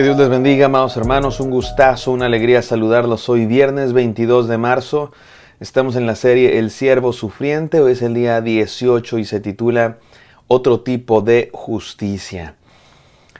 Que Dios les bendiga, amados hermanos. Un gustazo, una alegría saludarlos. Hoy viernes 22 de marzo. Estamos en la serie El siervo sufriente. Hoy es el día 18 y se titula Otro tipo de justicia.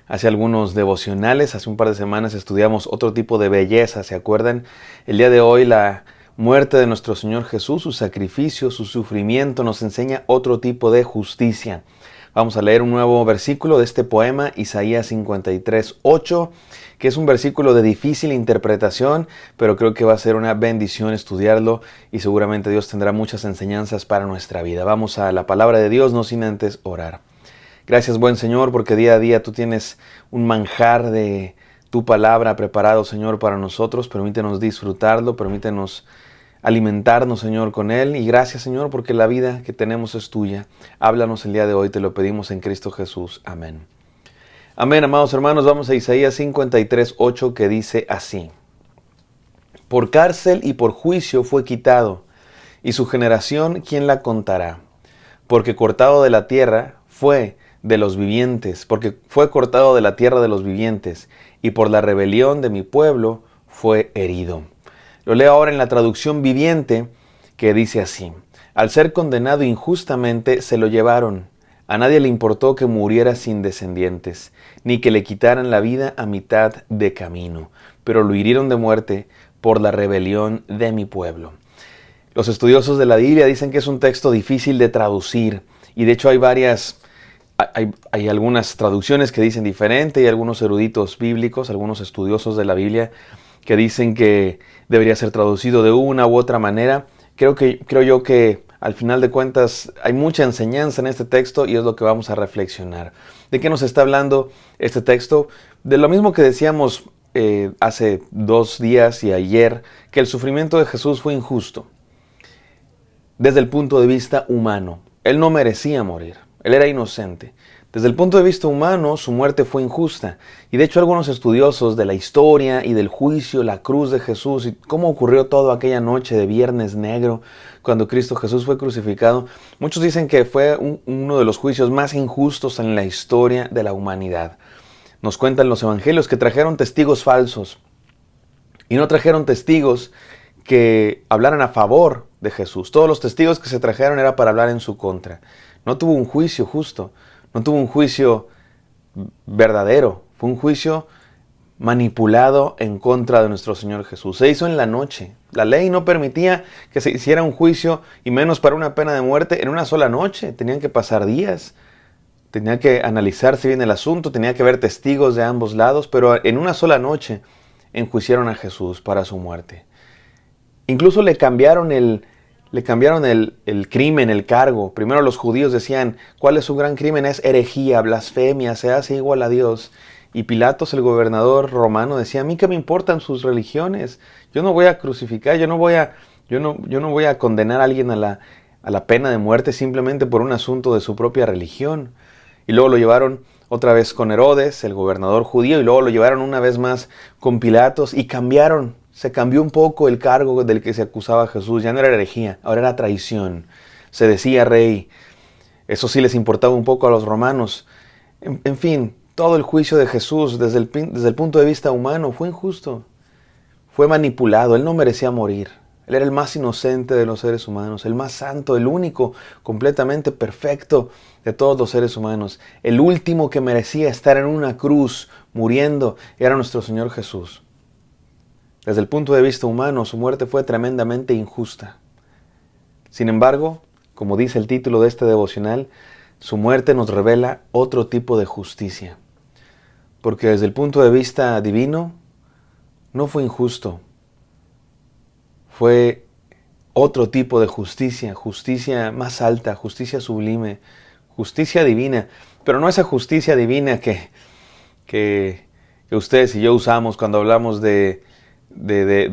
Hace algunos devocionales, hace un par de semanas estudiamos otro tipo de belleza, ¿se acuerdan? El día de hoy la muerte de nuestro Señor Jesús, su sacrificio, su sufrimiento nos enseña otro tipo de justicia. Vamos a leer un nuevo versículo de este poema, Isaías 53:8, que es un versículo de difícil interpretación, pero creo que va a ser una bendición estudiarlo y seguramente Dios tendrá muchas enseñanzas para nuestra vida. Vamos a la palabra de Dios, no sin antes orar. Gracias, buen Señor, porque día a día tú tienes un manjar de tu palabra preparado, Señor, para nosotros. Permítenos disfrutarlo, permítenos alimentarnos, Señor, con Él. Y gracias, Señor, porque la vida que tenemos es tuya. Háblanos el día de hoy, te lo pedimos en Cristo Jesús. Amén. Amén, amados hermanos. Vamos a Isaías 53:8, que dice así. Por cárcel y por juicio fue quitado, y su generación, ¿quién la contará? Porque cortado de la tierra fue de los vivientes, porque fue cortado de la tierra de los vivientes, y por la rebelión de mi pueblo fue herido. Lo leo ahora en la traducción viviente, que dice así. Al ser condenado injustamente se lo llevaron. A nadie le importó que muriera sin descendientes, ni que le quitaran la vida a mitad de camino, pero lo hirieron de muerte por la rebelión de mi pueblo. Los estudiosos de la Biblia dicen que es un texto difícil de traducir, y de hecho hay algunas traducciones que dicen diferente y algunos eruditos bíblicos, algunos estudiosos de la Biblia que dicen que debería ser traducido de una u otra manera. Creo yo que al final de cuentas hay mucha enseñanza en este texto y es lo que vamos a reflexionar. ¿De qué nos está hablando este texto? De lo mismo que decíamos hace 2 días y ayer, que el sufrimiento de Jesús fue injusto. Desde el punto de vista humano, Él no merecía morir, Él era inocente. Desde el punto de vista humano, su muerte fue injusta. Y de hecho algunos estudiosos de la historia y del juicio, la cruz de Jesús y cómo ocurrió todo aquella noche de Viernes Negro, cuando Cristo Jesús fue crucificado, muchos dicen que fue uno de los juicios más injustos en la historia de la humanidad. Nos cuentan los evangelios que trajeron testigos falsos y no trajeron testigos que hablaran a favor de Jesús. Todos los testigos que se trajeron era para hablar en su contra. No tuvo un juicio justo. No tuvo un juicio verdadero, fue un juicio manipulado en contra de nuestro Señor Jesús. Se hizo en la noche. La ley no permitía que se hiciera un juicio, y menos para una pena de muerte, en una sola noche. Tenían que pasar días, tenía que analizarse bien el asunto, tenía que haber testigos de ambos lados, pero en una sola noche enjuiciaron a Jesús para su muerte. Incluso le cambiaron el crimen, el cargo. Primero los judíos decían, ¿cuál es su gran crimen? Es herejía, blasfemia, se hace igual a Dios. Y Pilatos, el gobernador romano, decía, a mí qué me importan sus religiones. Yo no voy a crucificar, yo no voy a condenar a alguien a la pena de muerte simplemente por un asunto de su propia religión. Y luego lo llevaron otra vez con Herodes, el gobernador judío, y luego lo llevaron una vez más con Pilatos y se cambió un poco el cargo del que se acusaba a Jesús. Ya no era herejía, ahora era traición. Se decía rey. Eso sí les importaba un poco a los romanos. En fin, todo el juicio de Jesús desde el punto de vista humano fue injusto. Fue manipulado. Él no merecía morir. Él era el más inocente de los seres humanos, el más santo, el único, completamente perfecto de todos los seres humanos. El último que merecía estar en una cruz muriendo era nuestro Señor Jesús. Desde el punto de vista humano, su muerte fue tremendamente injusta. Sin embargo, como dice el título de este devocional, su muerte nos revela otro tipo de justicia. Porque desde el punto de vista divino, no fue injusto. Fue otro tipo de justicia, justicia más alta, justicia sublime, justicia divina. Pero no esa justicia divina que ustedes y yo usamos cuando hablamos del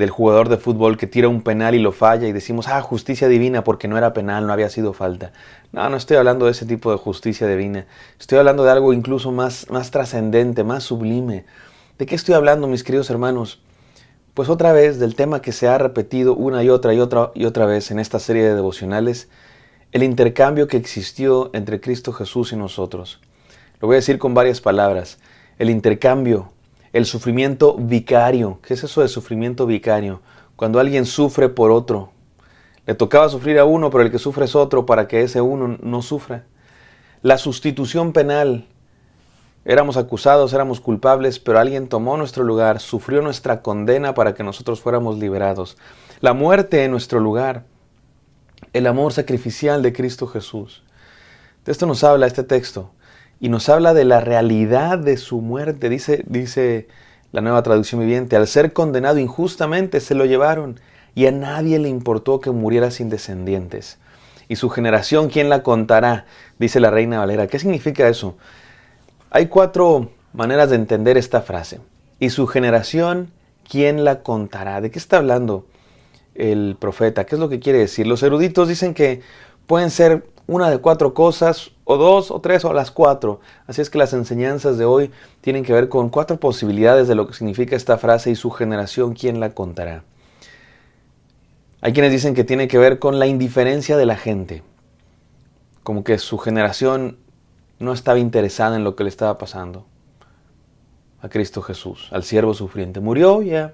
jugador de fútbol que tira un penal y lo falla y decimos, justicia divina porque no era penal, no había sido falta. No estoy hablando de ese tipo de justicia divina. Estoy hablando de algo incluso más trascendente, más sublime. ¿De qué estoy hablando, mis queridos hermanos? Pues otra vez del tema que se ha repetido una y otra vez en esta serie de devocionales, el intercambio que existió entre Cristo Jesús y nosotros. Lo voy a decir con varias palabras. El intercambio el sufrimiento vicario. ¿Qué es eso de sufrimiento vicario? Cuando alguien sufre por otro. Le tocaba sufrir a uno, pero el que sufre es otro para que ese uno no sufra. La sustitución penal. Éramos acusados, éramos culpables, pero alguien tomó nuestro lugar, sufrió nuestra condena para que nosotros fuéramos liberados. La muerte en nuestro lugar. El amor sacrificial de Cristo Jesús. De esto nos habla este texto. Y nos habla de la realidad de su muerte. Dice la Nueva Traducción Viviente, al ser condenado injustamente se lo llevaron y a nadie le importó que muriera sin descendientes. Y su generación, ¿quién la contará? Dice la Reina Valera. ¿Qué significa eso? Hay 4 maneras de entender esta frase. Y su generación, ¿quién la contará? ¿De qué está hablando el profeta? ¿Qué es lo que quiere decir? Los eruditos dicen que pueden ser una de 4 cosas, o 2, o 3, o las 4. Así es que las enseñanzas de hoy tienen que ver con 4 posibilidades de lo que significa esta frase y su generación, ¿quién la contará? Hay quienes dicen que tiene que ver con la indiferencia de la gente. Como que su generación no estaba interesada en lo que le estaba pasando a Cristo Jesús, al siervo sufriente. Murió, ya.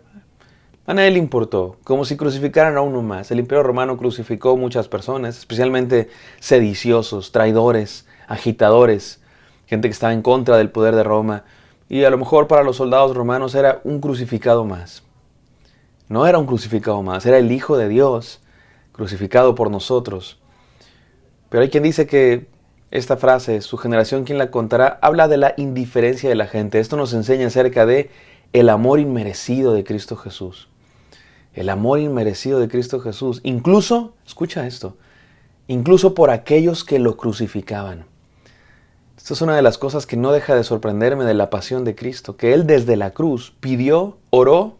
A nadie le importó, como si crucificaran a uno más. El Imperio Romano crucificó muchas personas, especialmente sediciosos, traidores, agitadores, gente que estaba en contra del poder de Roma. Y a lo mejor para los soldados romanos era un crucificado más. No era un crucificado más, era el Hijo de Dios, crucificado por nosotros. Pero hay quien dice que esta frase, su generación, ¿quién la contará?, habla de la indiferencia de la gente. Esto nos enseña acerca de el amor inmerecido de Cristo Jesús. El amor inmerecido de Cristo Jesús. Incluso, escucha esto, incluso por aquellos que lo crucificaban. Esto es una de las cosas que no deja de sorprenderme de la pasión de Cristo, que Él desde la cruz pidió, oró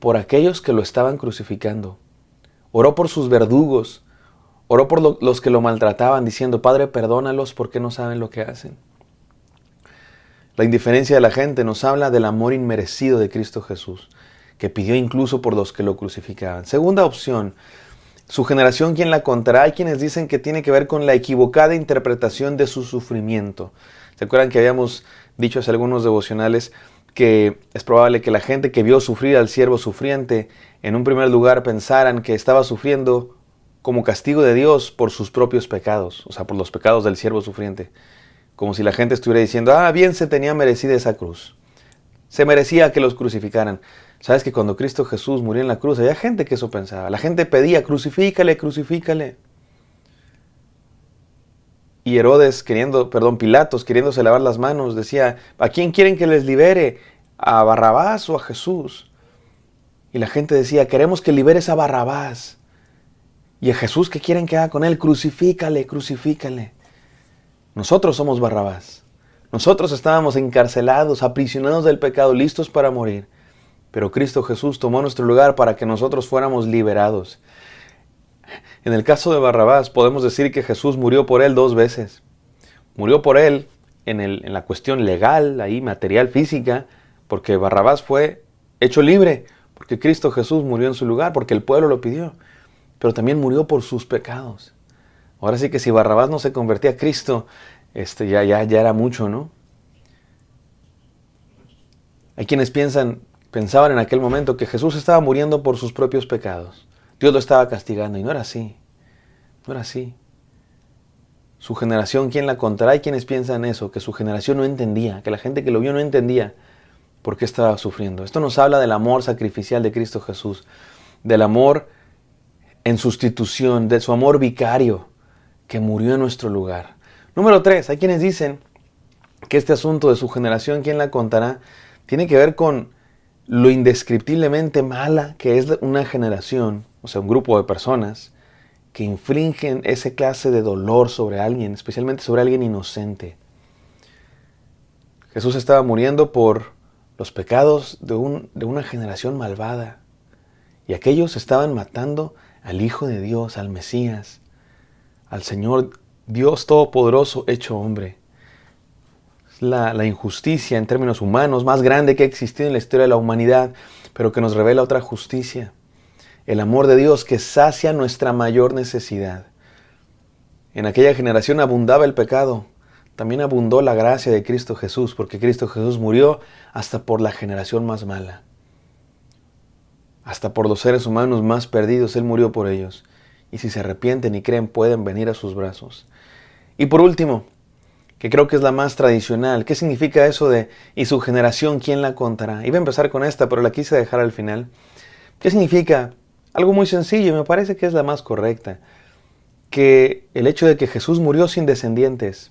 por aquellos que lo estaban crucificando. Oró por sus verdugos, oró por los que lo maltrataban, diciendo, Padre, perdónalos porque no saben lo que hacen. La indiferencia de la gente nos habla del amor inmerecido de Cristo Jesús, que pidió incluso por los que lo crucificaban. Segunda opción, su generación, ¿quién la contará? Hay quienes dicen que tiene que ver con la equivocada interpretación de su sufrimiento. ¿Se acuerdan que habíamos dicho hace algunos devocionales que es probable que la gente que vio sufrir al siervo sufriente, en un primer lugar pensaran que estaba sufriendo como castigo de Dios por sus propios pecados, o sea, por los pecados del siervo sufriente? Como si la gente estuviera diciendo, bien se tenía merecida esa cruz. Se merecía que los crucificaran. ¿Sabes que cuando Cristo Jesús murió en la cruz, había gente que eso pensaba? La gente pedía, crucifícale, crucifícale. Y Pilatos, queriéndose lavar las manos, decía, ¿a quién quieren que les libere? ¿A Barrabás o a Jesús? Y la gente decía, queremos que liberes a Barrabás. ¿Y a Jesús qué quieren que haga con él? Crucifícale, crucifícale. Nosotros somos Barrabás. Nosotros estábamos encarcelados, aprisionados del pecado, listos para morir. Pero Cristo Jesús tomó nuestro lugar para que nosotros fuéramos liberados. En el caso de Barrabás, podemos decir que Jesús murió por él 2 veces. Murió por él en la cuestión legal, ahí material, física, porque Barrabás fue hecho libre, porque Cristo Jesús murió en su lugar, porque el pueblo lo pidió. Pero también murió por sus pecados. Ahora sí que si Barrabás no se convertía a Cristo, ya era mucho, ¿no? Hay quienes pensaban en aquel momento que Jesús estaba muriendo por sus propios pecados. Dios lo estaba castigando, y no era así. No era así. Su generación, ¿quién la contará? Hay quienes piensan eso, que su generación no entendía, que la gente que lo vio no entendía por qué estaba sufriendo. Esto nos habla del amor sacrificial de Cristo Jesús, del amor en sustitución, de su amor vicario, que murió en nuestro lugar. Número 3, hay quienes dicen que este asunto de su generación, ¿quién la contará?, tiene que ver con lo indescriptiblemente mala que es una generación, o sea, un grupo de personas que infringen esa clase de dolor sobre alguien, especialmente sobre alguien inocente. Jesús estaba muriendo por los pecados de una generación malvada, y aquellos estaban matando al Hijo de Dios, al Mesías, al Señor Dios Todopoderoso hecho hombre. Es la injusticia en términos humanos más grande que ha existido en la historia de la humanidad, pero que nos revela otra justicia. El amor de Dios que sacia nuestra mayor necesidad. En aquella generación abundaba el pecado, también abundó la gracia de Cristo Jesús, porque Cristo Jesús murió hasta por la generación más mala. Hasta por los seres humanos más perdidos, Él murió por ellos. Y si se arrepienten y creen, pueden venir a sus brazos. Y por último, que creo que es la más tradicional, ¿qué significa eso de "y su generación quién la contará"? Iba a empezar con esta, pero la quise dejar al final. ¿Qué significa? Algo muy sencillo y me parece que es la más correcta. Que el hecho de que Jesús murió sin descendientes.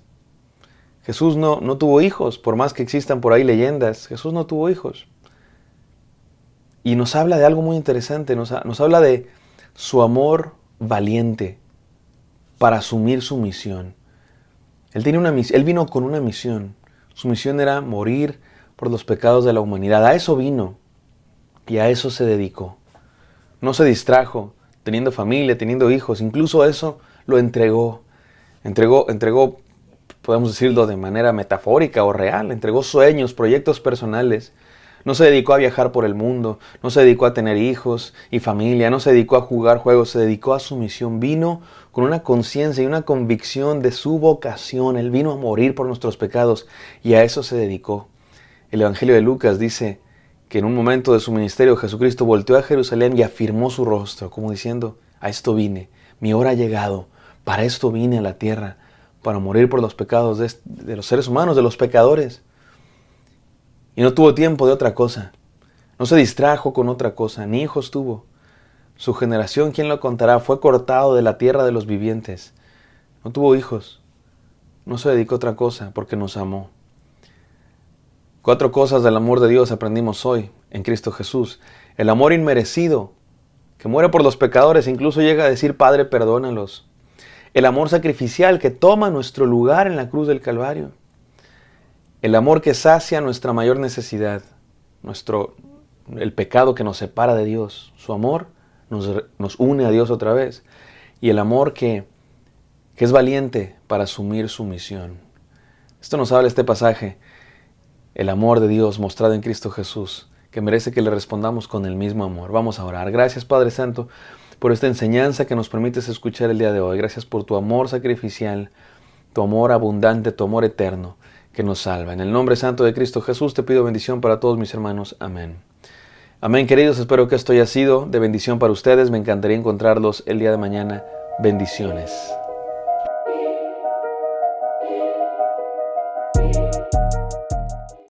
Jesús no tuvo hijos, por más que existan por ahí leyendas. Jesús no tuvo hijos. Y nos habla de algo muy interesante, nos habla de su amor valiente para asumir su misión. Él vino con una misión. Su misión era morir por los pecados de la humanidad. A eso vino y a eso se dedicó. No se distrajo teniendo familia, teniendo hijos. Incluso eso lo entregó. Entregó, podemos decirlo de manera metafórica o real. Entregó sueños, proyectos personales. No se dedicó a viajar por el mundo, no se dedicó a tener hijos y familia, no se dedicó a jugar juegos, se dedicó a su misión. Vino con una conciencia y una convicción de su vocación. Él vino a morir por nuestros pecados y a eso se dedicó. El Evangelio de Lucas dice que en un momento de su ministerio Jesucristo volteó a Jerusalén y afirmó su rostro, como diciendo: a esto vine, mi hora ha llegado, para esto vine a la tierra, para morir por los pecados de los seres humanos, de los pecadores. Y no tuvo tiempo de otra cosa. No se distrajo con otra cosa, ni hijos tuvo. Su generación, ¿quién lo contará? Fue cortado de la tierra de los vivientes. No tuvo hijos. No se dedicó a otra cosa porque nos amó. 4 cosas del amor de Dios aprendimos hoy en Cristo Jesús. El amor inmerecido, que muere por los pecadores, incluso llega a decir: Padre, perdónalos. El amor sacrificial que toma nuestro lugar en la cruz del Calvario. El amor que sacia nuestra mayor necesidad, el pecado que nos separa de Dios. Su amor nos une a Dios otra vez. Y el amor que es valiente para asumir su misión. Esto nos habla este pasaje. El amor de Dios mostrado en Cristo Jesús, que merece que le respondamos con el mismo amor. Vamos a orar. Gracias, Padre Santo, por esta enseñanza que nos permites escuchar el día de hoy. Gracias por tu amor sacrificial, tu amor abundante, tu amor eterno, que nos salva. En el nombre santo de Cristo Jesús te pido bendición para todos mis hermanos. Amén. Amén, queridos. Espero que esto haya sido de bendición para ustedes. Me encantaría encontrarlos el día de mañana. Bendiciones.